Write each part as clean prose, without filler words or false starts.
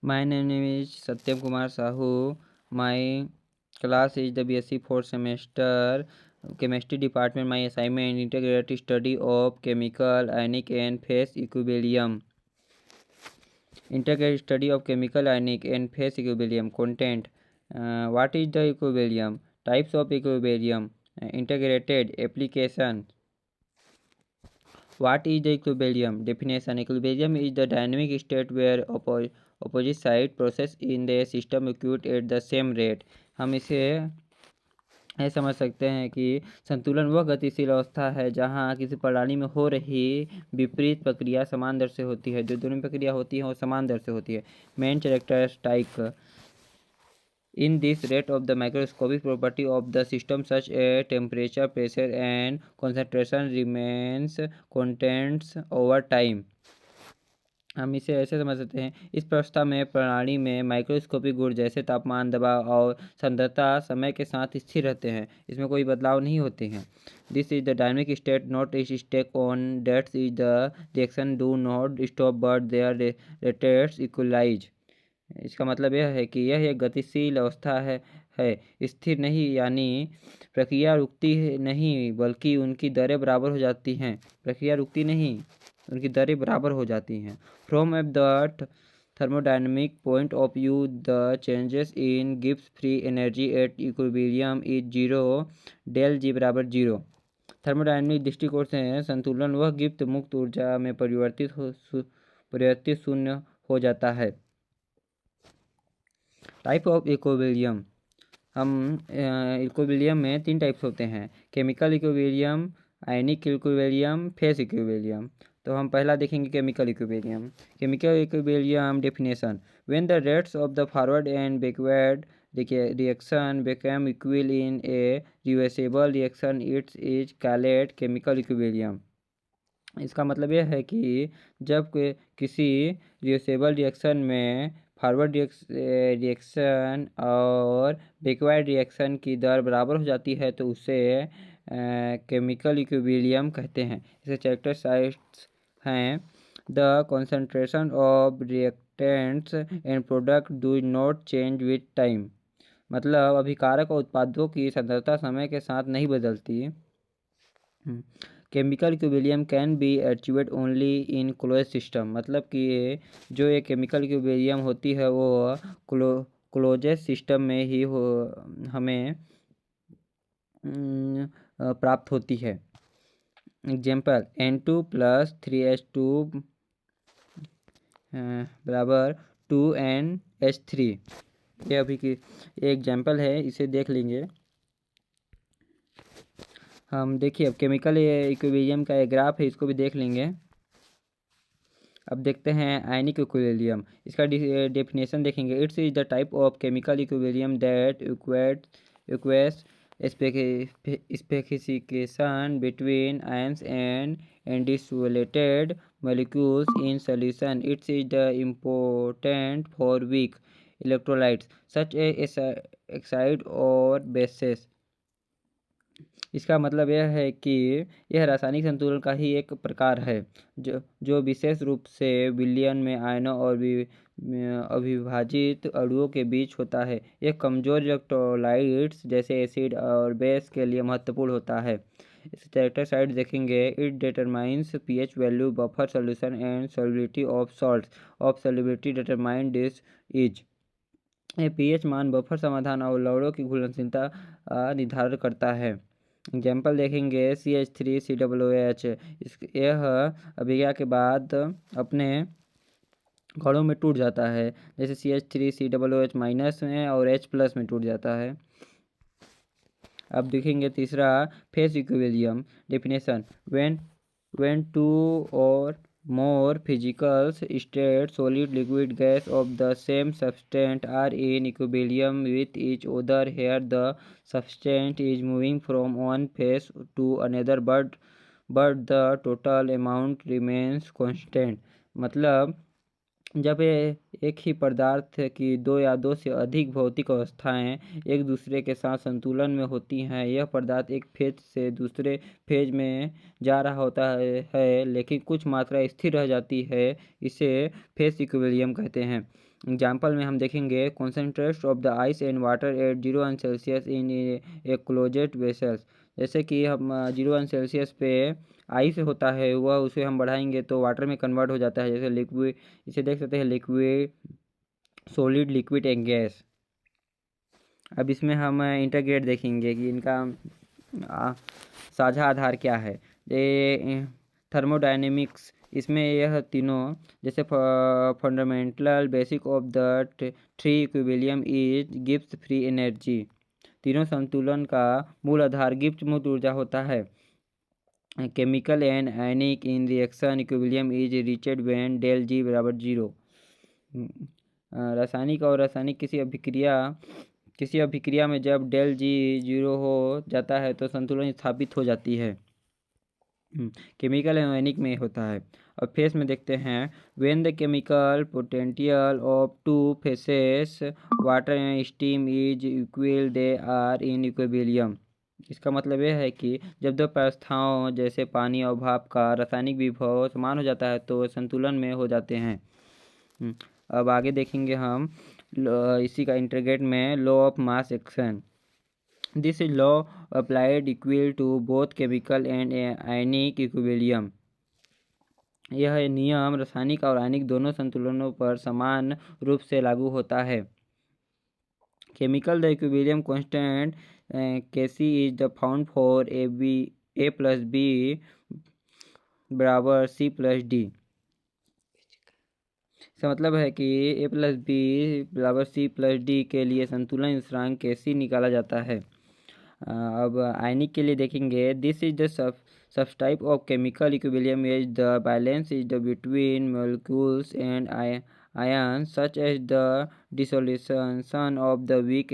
My name is Satyam Kumar Sahu. My class is the BSc 4th semester chemistry department. My assignment integrated study of chemical, ionic and phase equilibrium. Integrated study of chemical, ionic and phase equilibrium. Content. What is the equilibrium? Types of equilibrium. Integrated application. What is the equilibrium? Definition. Equilibrium is the dynamic state where opposite side process in the system execute at the same rate. हम इसे ऐसे समझ सकते हैं कि संतुलन वह गतिशील अवस्था है जहाँ किसी प्रणाली में हो रही विपरीत प्रक्रिया समान दर से होती है। जो दोनों प्रक्रिया होती है वो समान दर से होती है। Main characteristic in this rate of the microscopic property of the system such as temperature, pressure and concentration remains constants over time. हम इसे ऐसे समझ सकते हैं, इस प्रवस्था में प्रणाली में माइक्रोस्कोपिक गुण जैसे तापमान, दबाव और सांद्रता समय के साथ स्थिर रहते हैं, इसमें कोई बदलाव नहीं होते हैं। This is the dynamic state not is stake on dates is the reaction do not stop but their rates equalise. इसका मतलब यह है कि यह एक गतिशील अवस्था है स्थिर नहीं, यानी प्रक्रिया रुकती नहीं बल्कि उनकी दरें बराबर हो जाती हैं। प्रक्रिया रुकती नहीं, उनकी दरें बराबर हो जाती हैं। From at the thermodynamic point of view the changes in Gibbs free energy at equilibrium is zero del G बराबर जीरो। थर्मोडायनेमिक दृष्टिकोण से संतुलन वह गिब्स मुक्त ऊर्जा में परिवर्तित शून्य हो जाता है। Type of equilibrium. हम इक्विलिब्रियम में 3 टाइप्स होते हैं, chemical equilibrium, ionic equilibrium, phase equilibrium. तो हम पहला देखेंगे chemical equilibrium. Chemical equilibrium definition. When the rates of the forward and backward reaction become equal in a reversible reaction it is called chemical equilibrium। इसका मतलब यह है कि जब किसी रिवर्सेबल रिएक्शन में फॉरवर्ड रिएक्शन और बैकवर्ड रिएक्शन की दर बराबर हो जाती है तो उसे केमिकल इक्विलिब्रियम कहते हैं। इसके कैरेक्टरिस्टिक्स हैं, the concentration of reactants and product do not change with time. मतलब अभिकारक और उत्पादों की सांद्रता समय के साथ नहीं बदलती। Chemical equilibrium can be achieved only in close system. मतलब कि जो ये केमिकल इक्विलिब्रियम होती है वो क्लोजेड सिस्टम में ही हमें प्राप्त होती है। एग्जाम्पल N2 प्लस 3H2 बराबर 2NH3। ये अभी की एग्जाम्पल है, इसे देख लेंगे हम। देखिए अब केमिकल इक्विलिब्रियम का एक ग्राफ है, इसको भी देख लेंगे। अब देखते हैं आयनिक इक्विलिब्रियम। इसका डेफिनेशन देखेंगे। It's is the type of chemical equilibrium that equates specification between ions and indissolved molecules in solution। It is the important for weak electrolytes such as oxide और bases। इसका मतलब यह है कि यह रासायनिक संतुलन का ही एक प्रकार है जो विशेष रूप से विलयन में आयनों और अविभाजित अणुओं के बीच होता है। यह कमजोर इलेक्ट्रोलाइट्स जैसे एसिड और बेस के लिए महत्वपूर्ण होता है। इस कैरेक्टर साइड देखेंगे। It determines pH value, buffer solution and solubility of salts. Of solubility determined this is. pH मान बफर समाधान और लवणों की घुलनशीलता निर्धारण करता है। एग्जाम्पल देखेंगे CH3COOH। यह अभिक्रिया के बाद अपने कणों में टूट जाता है, जैसे CH3COOH माइनस में और H प्लस में टूट जाता है। अब देखेंगे तीसरा phase equilibrium definition. When two और more physical state solid liquid gas of the same substance are in equilibrium with each other here the substance is moving from one phase to another but the total amount remains constant। मतलब जब एक ही पदार्थ की दो या दो से अधिक भौतिक अवस्थाएं एक दूसरे के साथ संतुलन में होती हैं, यह पदार्थ एक फेज से दूसरे फेज में जा रहा होता है लेकिन कुछ मात्रा स्थिर रह जाती है, इसे फेज इक्विलिब्रियम कहते हैं। एग्जाम्पल में हम देखेंगे concentration of the ice and water at 0 in A closed vessels. जैसे कि हम 0 पे आइस होता है, वह उसे हम बढ़ाएंगे तो वाटर में कन्वर्ट हो जाता है, जैसे लिक्विड, इसे देख सकते हैं liquid, solid, liquid and gas. अब इसमें हम इंटरग्रेट देखेंगे कि इनका साझा आधार क्या है। ये थर्मोडायनेमिक्स, इसमें यह तीनों जैसे fundamental basic of the three equilibrium is Gibbs free energy. तीनों संतुलन का मूल आधार गिब्स मुक्त ऊर्जा होता है। Chemical and ionic in reaction equilibrium is reached when del G बराबर 0। रासायनिक और रासायनिक किसी अभिक्रिया में जब डेल जी 0 हो जाता है तो संतुलन स्थापित हो जाती है। केमिकल एंड आयनिक में होता है। और फेस में देखते हैं when the chemical potential of two phases water and steam is equal they are in equilibrium. इसका मतलब यह है कि जब दो अवस्थाओं जैसे पानी और भाप का रासायनिक विभव समान हो जाता है तो संतुलन में हो जाते हैं। अब आगे देखेंगे हम इसी का इंटीग्रेट में law of mass action. This is law applied equal to both chemical and ionic equilibrium. यह नियम रासायनिक और आयनिक दोनों संतुलनों पर समान रूप से लागू होता है। Chemical the equilibrium constant Kc is the found for A plus B बराबर C plus D। इसका मतलब है कि A plus B बराबर C plus D के लिए संतुलन स्थिरांक Kc निकाला जाता है। अब आयनिक के लिए देखेंगे this is the subtype of chemical equilibrium is the balance is the between molecules and ions such as the dissolution of the weak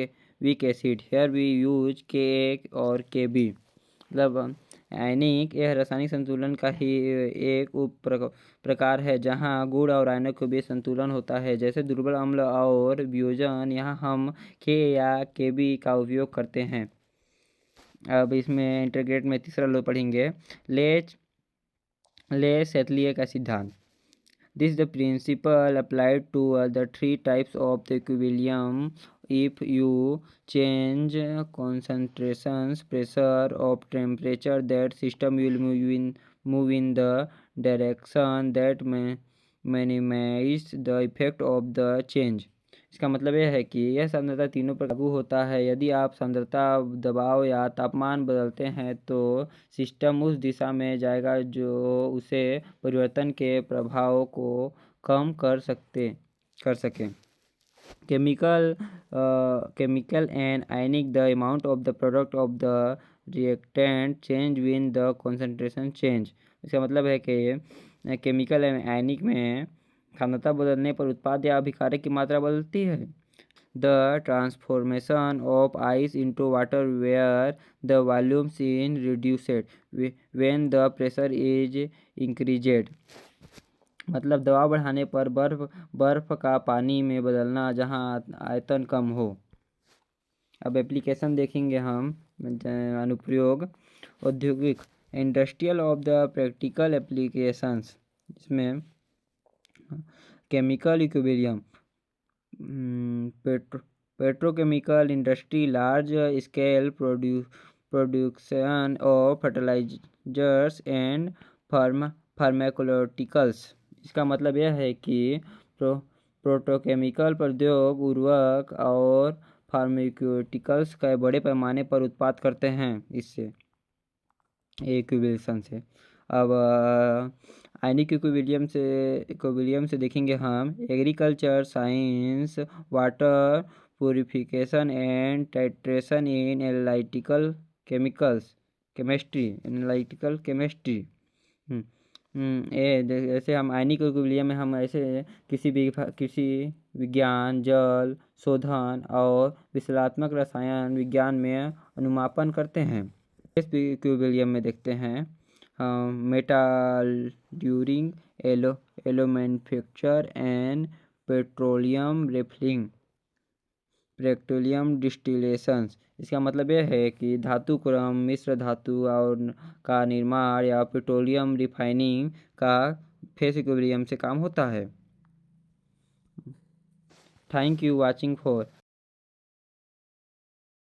acid। here we use Ka और Kb। मतलब आयनिक यह रासायनिक संतुलन का ही एक उप प्रकार है जहाँ गुण और आयनों के बीच संतुलन होता है, जैसे दुर्बल अम्ल और वियोजन। यहाँ हम K या Kb का उपयोग करते हैं। अब इसमें इंटीग्रेट में तीसरा लो पढ़ेंगे ले सेतलिए का सिद्धांत। This is the principle applied to the three types of the equilibrium. If you change concentrations, pressure, or temperature, that system will move in the direction that minimize the effect of the change। इसका मतलब यह है कि यह सांद्रता तीनों पर लागू होता है। यदि आप सांद्रता, दबाव या तापमान बदलते हैं तो सिस्टम उस दिशा में जाएगा जो उसे परिवर्तन के प्रभाव को कम कर सके। Chemical and ionic the amount of the product of the reactant change win the concentration change. इसका मतलब है कि केमिकल एंड आयनिक में सांद्रता बदलने पर उत्पाद या अभिकारक की मात्रा बदलती है। The transformation of ice into water where the volumes in reduced when the pressure is increased. मतलब दबाव बढ़ाने पर बर्फ का पानी में बदलना जहां आयतन कम हो। अब एप्लीकेशन देखेंगे हम, अनुप्रयोग औद्योगिक industrial of the practical applications. इसमें chemical equilibrium, petrochemical industry, large scale production of fertilisers and pharmaceuticals. इसका मतलब यह है कि पेट्रोकेमिकल उद्योग उर्वरक और फार्मास्यूटिकल्स का बड़े पैमाने पर उत्पाद करते हैं इससे इक्विलिब्रियम से। अब आयनिक इक्विलिब्रियम से देखेंगे हम agriculture science, water purification and titration in analytical chemistry. जैसे हम आयनिक इक्विलिब्रियम में हम ऐसे किसी विज्ञान, जल शोधन और विश्लेषणात्मक रसायन विज्ञान में अनुमापन करते हैं। इस इक्विलिब्रियम में देखते हैं metal during alloy manufacture and petroleum refilling, petroleum distillations. इसका मतलब यह है कि धातु क्रम मिश्र धातु और का निर्माण या पेट्रोलियम रिफाइनिंग का फेस इक्विलिब्रियम से काम होता है। Thank you watching for